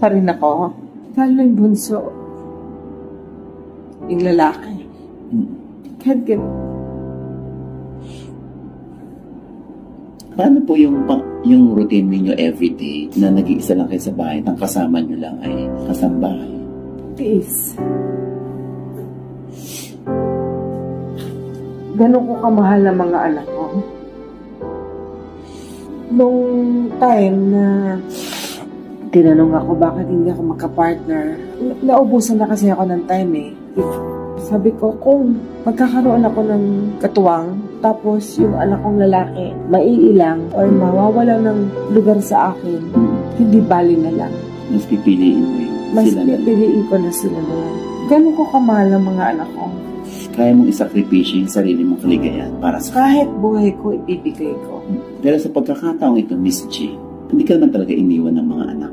pa rin ako. Lalo yung bunso. Yung lalaki. Kahit Paano po yung routine ninyo everyday na nag-iisa lang kayo sa bahay, ang kasama nyo lang ay kasambahay? tiis. Ganun ko kamahal ang mga anak ko. Nung time na tinanong ako bakit hindi ako magka-partner, naubusan na kasi ako ng time eh. Sabi ko, kung magkakaroon ako ng katuwang, tapos yung anak kong lalaki maiilang or mawawala ng lugar sa akin, hindi bali na lang. Mas pipiliin mo yun. Mas Sila na lang. pipiliin ko na sila na lang. Ganun ko kamahal ang mga anak ko. Kaya mong isakripisyo yung sarili mong kaligayahan para sa Kahit buhay ko, ibibigay ko. Pero sa pagkakataong ito, Miss G, hindi ka naman talaga iniwan ng mga anak.